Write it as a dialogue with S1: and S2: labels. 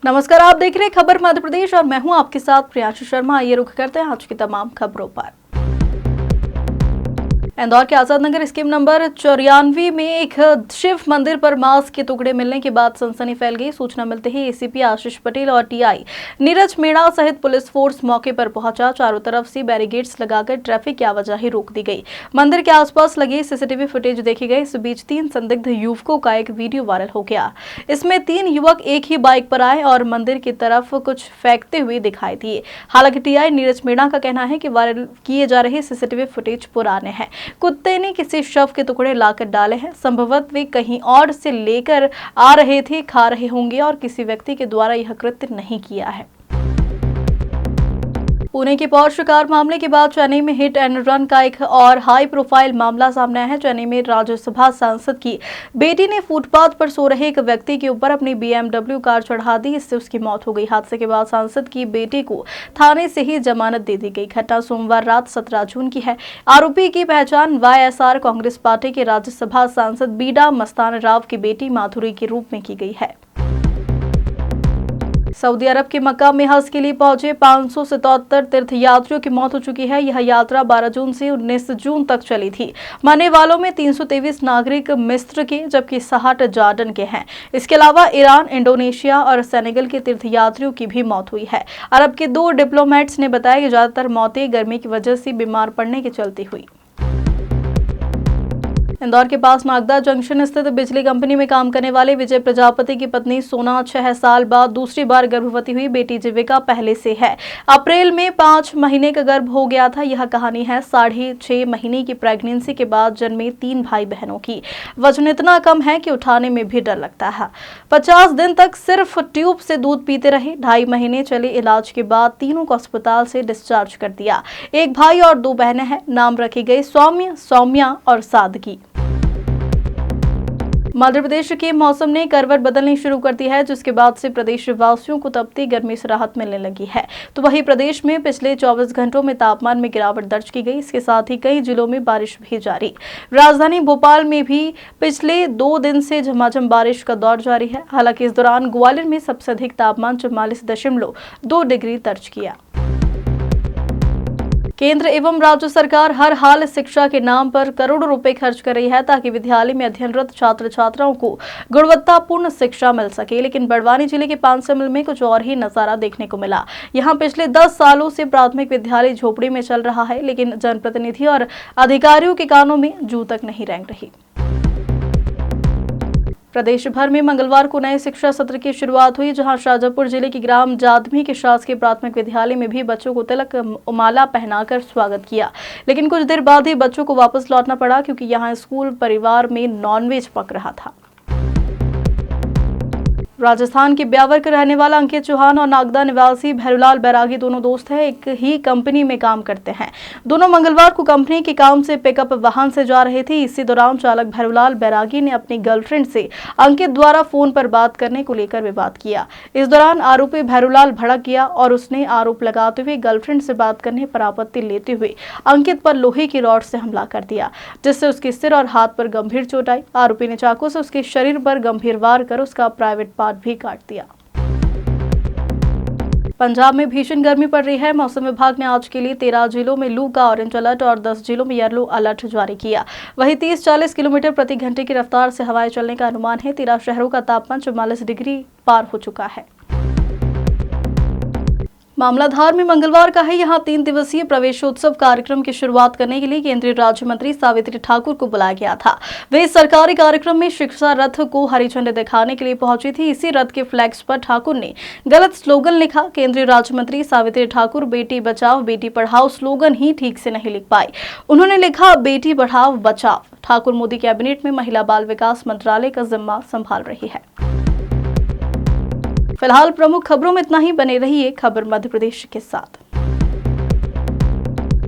S1: नमस्कार, आप देख रहे हैं खबर मध्य प्रदेश और मैं हूं आपके साथ प्रियांशु शर्मा। आइए रुख करते हैं आज की तमाम खबरों पर। इंदौर के आजाद नगर स्कीम नंबर 94 में एक शिव मंदिर पर मांस के टुकड़े मिलने के बाद सनसनी फैल गई। सूचना मिलते ही एसीपी आशीष पटेल और टीआई नीरज मीणा सहित पुलिस फोर्स मौके पर पहुंचा। चारों तरफ से बैरिकेड्स लगाकर ट्रैफिक की आवाजाही रोक दी गई। मंदिर के आसपास लगे सीसीटीवी फुटेज देखे गए। इस बीच 3 संदिग्ध युवकों का एक वीडियो वायरल हो गया। इसमें 3 युवक एक ही बाइक पर आए और मंदिर की तरफ कुछ फेंकते हुए दिखाई दिए। हालांकि टीआई नीरज मीणा का कहना है कि वायरल किए जा रहे सीसीटीवी फुटेज पुराने हैं। कुत्ते ने किसी शव के टुकड़े लाकर डाले हैं। संभवतः वे कहीं और से लेकर आ रहे थे, खा रहे होंगे और किसी व्यक्ति के द्वारा यह कृत्य नहीं किया है। पुणे की पौष कार मामले के बाद चेन्नई में हिट एंड रन का एक और हाई प्रोफाइल मामला सामने आया है। चेन्नई में राज्यसभा सांसद की बेटी ने फुटपाथ पर सो रहे एक व्यक्ति के ऊपर अपनी BMW कार चढ़ा दी। इससे उसकी मौत हो गई। हादसे के बाद सांसद की बेटी को थाने से ही जमानत दे दी गई। घटना सोमवार रात 17 जून की है। आरोपी की पहचान YSR कांग्रेस पार्टी के राज्यसभा सांसद बीडा मस्तान राव की बेटी माधुरी के रूप में की गई है। सऊदी अरब के मक्का में हज के लिए पहुंचे 577 तीर्थयात्रियों की मौत हो चुकी है। यह यात्रा 12 जून से 19 जून तक चली थी। मरने वालों में 323 नागरिक मिस्र के जबकि 60 जॉर्डन के हैं। इसके अलावा ईरान, इंडोनेशिया और सेनेगल के तीर्थयात्रियों की भी मौत हुई है। अरब के 2 डिप्लोमेट्स ने बताया कि ज्यादातर मौतें गर्मी की वजह से बीमार पड़ने के चलते हुई। इंदौर के पास नागदा जंक्शन स्थित बिजली कंपनी में काम करने वाले विजय प्रजापति की पत्नी सोना 6 साल बाद दूसरी बार गर्भवती हुई। बेटी जीविका पहले से है। अप्रैल में 5 महीने का गर्भ हो गया था। यह कहानी है 6.5 महीने की प्रेगनेंसी के बाद जन्मे 3 भाई बहनों की। वजन इतना कम है कि उठाने में भी डर लगता है। 50 दिन तक सिर्फ ट्यूब से दूध पीते रहे। 2.5 महीने चले इलाज के बाद तीनों को अस्पताल से डिस्चार्ज कर दिया। एक भाई और 2 बहनें हैं। नाम रखे गए सौम्य, सौम्या और सादगी। मध्य प्रदेश के मौसम ने करवट बदलनी शुरू कर दी है, जिसके बाद से प्रदेश वासियों को तपती गर्मी से राहत मिलने लगी है। तो वहीं प्रदेश में पिछले 24 घंटों में तापमान में गिरावट दर्ज की गई। इसके साथ ही कई जिलों में बारिश भी जारी। राजधानी भोपाल में भी पिछले 2 दिन से झमाझम बारिश का दौर जारी है। हालांकि इस दौरान ग्वालियर में सबसे अधिक तापमान 44.2 डिग्री दर्ज किया। केंद्र एवं राज्य सरकार हर हाल शिक्षा के नाम पर करोड़ों रुपए खर्च कर रही है ताकि विद्यालय में अध्ययनरत छात्र छात्राओं को गुणवत्तापूर्ण शिक्षा मिल सके। लेकिन बड़वानी जिले के पानसमल में कुछ और ही नजारा देखने को मिला। यहां पिछले 10 सालों से प्राथमिक विद्यालय झोपड़ी में चल रहा है, लेकिन जनप्रतिनिधि और अधिकारियों के कानों में जू तक नहीं रेंग रही। प्रदेश भर में मंगलवार को नए शिक्षा सत्र की शुरुआत हुई, जहां शाजापुर जिले के ग्राम जादमी के शासकीय प्राथमिक विद्यालय में भी बच्चों को तिलक माला पहनाकर स्वागत किया। लेकिन कुछ देर बाद ही बच्चों को वापस लौटना पड़ा, क्योंकि यहां स्कूल परिवार में नॉनवेज पक रहा था। राजस्थान के ब्यावर के रहने वाला अंकित चौहान और नागदा निवासी भैरूलाल बैरागी दोनों दोस्त हैं। एक ही कंपनी में काम करते हैं। दोनों मंगलवार को कंपनी के काम से पिकअप वाहन से जा रहे थे। इसी दौरान चालक भैरूलाल बैरागी ने अपनी गर्लफ्रेंड से अंकित द्वारा फोन पर बात करने को लेकर विवाद किया। इस दौरान आरोपी भैरूलाल भड़क गया और उसने आरोप लगाते हुए गर्लफ्रेंड से बात करने पर आपत्ति लेते हुए अंकित पर लोहे की रॉड से हमला कर दिया, जिससे उसके सिर और हाथ पर गंभीर चोट आई। आरोपी ने चाकू से उसके शरीर पर गंभीर वार कर उसका प्राइवेट पार्ट भी काट दिया। पंजाब में भीषण गर्मी पड़ रही है। मौसम विभाग ने आज के लिए 13 जिलों में लू का ऑरेंज अलर्ट और 10 जिलों में येलो अलर्ट जारी किया। वहीं 30-40 किलोमीटर प्रति घंटे की रफ्तार से हवाएं चलने का अनुमान है। 13 शहरों का तापमान 44 डिग्री पार हो चुका है। मामलाधार में मंगलवार का है। यहां 3 दिवसीय प्रवेशोत्सव कार्यक्रम की शुरुआत करने के लिए केंद्रीय राज्य मंत्री सावित्री ठाकुर को बुलाया गया था। वे सरकारी कार्यक्रम में शिक्षा रथ को हरी झंडी दिखाने के लिए पहुंची थी। इसी रथ के फ्लैग्स पर ठाकुर ने गलत स्लोगन लिखा। केंद्रीय राज्य मंत्री सावित्री ठाकुर बेटी बचाओ बेटी पढ़ाओ स्लोगन ही ठीक से नहीं लिख पाई। उन्होंने लिखा बेटी बढ़ाओ बचाओ। ठाकुर मोदी कैबिनेट में महिला बाल विकास मंत्रालय का जिम्मा संभाल रही है। फिलहाल प्रमुख खबरों में इतना ही। बने रहिए खबर मध्य प्रदेश के साथ।